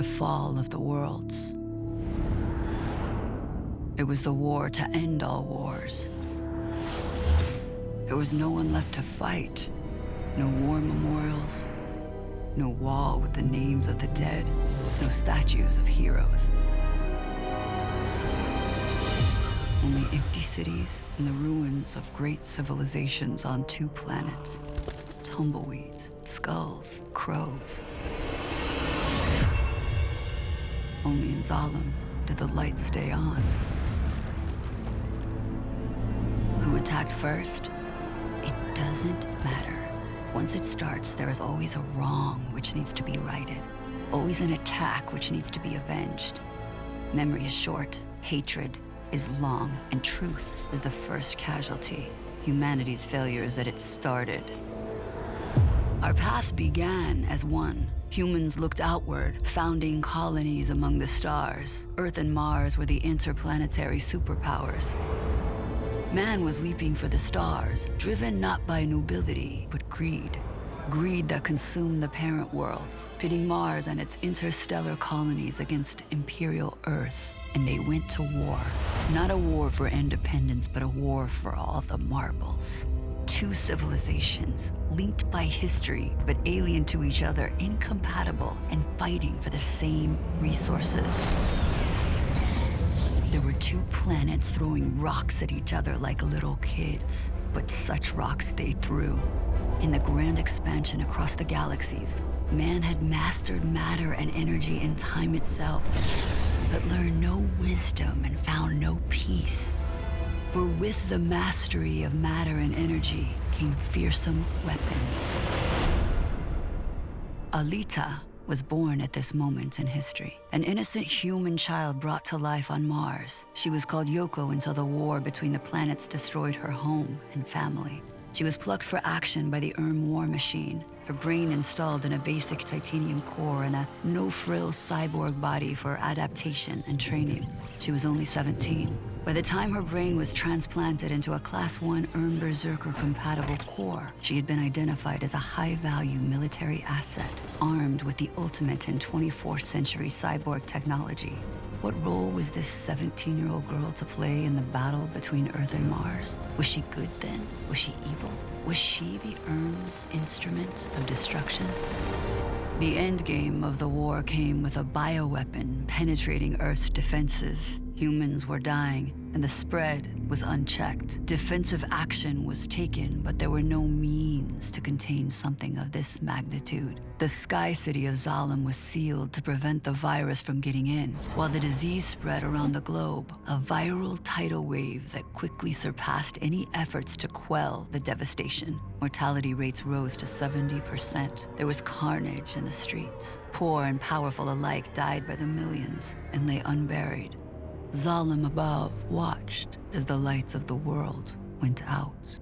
the fall of the worlds. It was the war to end all wars. There was no one left to fight. No war memorials, no wall with the names of the dead, no statues of heroes. Only empty cities and the ruins of great civilizations on 2 planets. Tumbleweeds, skulls, crows. Only in Zalem did the lights stay on. Who attacked first? It doesn't matter. Once it starts, there is always a wrong which needs to be righted. Always an attack which needs to be avenged. Memory is short, hatred is long, and truth is the first casualty. Humanity's failure is that it started. Our past began as one. Humans looked outward, founding colonies among the stars. Earth and Mars were the interplanetary superpowers. Man was leaping for the stars, driven not by nobility, but greed. Greed that consumed the parent worlds, pitting Mars and its interstellar colonies against imperial Earth. And they went to war. Not a war for independence, but a war for all the marbles. 2 civilizations, linked by history, but alien to each other, incompatible, and fighting for the same resources. There were 2 planets throwing rocks at each other like little kids, but such rocks they threw. In the grand expansion across the galaxies, man had mastered matter and energy and time itself, but learned no wisdom and found no peace. For with the mastery of matter and energy came fearsome weapons. Alita was born at this moment in history. An innocent human child brought to life on Mars. She was called Yoko until the war between the planets destroyed her home and family. She was plucked for action by the war machine, her brain installed in a basic titanium core and a no-frills cyborg body for adaptation and training. She was only 17. By the time her brain was transplanted into a Class 1 Berserker-compatible core, she had been identified as a high-value military asset, armed with the ultimate in 24th century cyborg technology. What role was this 17-year-old girl to play in the battle between Earth and Mars? Was she good then? Was she evil? Was she the Erm's instrument of destruction? The endgame of the war came with a bioweapon penetrating Earth's defenses. Humans were dying, and the spread was unchecked. Defensive action was taken, but there were no means to contain something of this magnitude. The sky city of Zalem was sealed to prevent the virus from getting in, while the disease spread around the globe, a viral tidal wave that quickly surpassed any efforts to quell the devastation. Mortality rates rose to 70%. There was carnage in the streets. Poor and powerful alike died by the millions and lay unburied. Zalem above watched as the lights of the world went out.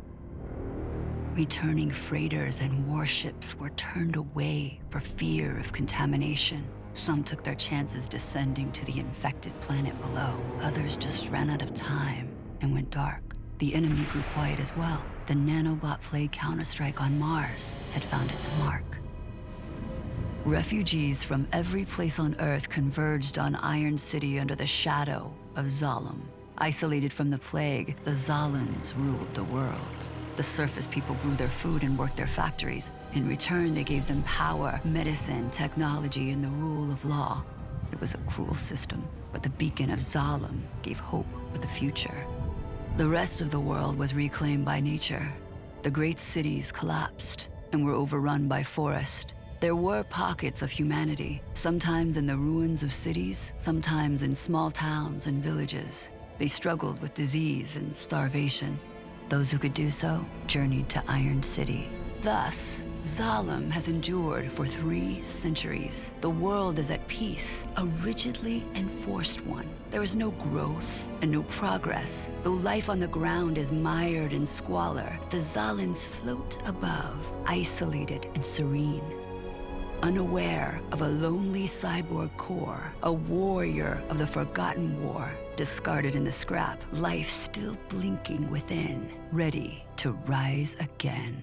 Returning freighters and warships were turned away for fear of contamination. Some took their chances descending to the infected planet below. Others just ran out of time and went dark. The enemy grew quiet as well. The nanobot flag counterstrike on Mars had found its mark. Refugees from every place on Earth converged on Iron City under the shadow of Zalem. Isolated from the plague, the Zalans ruled the world. The surface people grew their food and worked their factories. In return, they gave them power, medicine, technology, and the rule of law. It was a cruel system, but the beacon of Zalem gave hope for the future. The rest of the world was reclaimed by nature. The great cities collapsed and were overrun by forest. There were pockets of humanity, sometimes in the ruins of cities, sometimes in small towns and villages. They struggled with disease and starvation. Those who could do so journeyed to Iron City. Thus, Zalem has endured for 3 centuries. The world is at peace, a rigidly enforced one. There is no growth and no progress. Though life on the ground is mired in squalor, the Zalans float above, isolated and serene. Unaware of a lonely cyborg core, a warrior of the forgotten war, discarded in the scrap, life still blinking within, ready to rise again.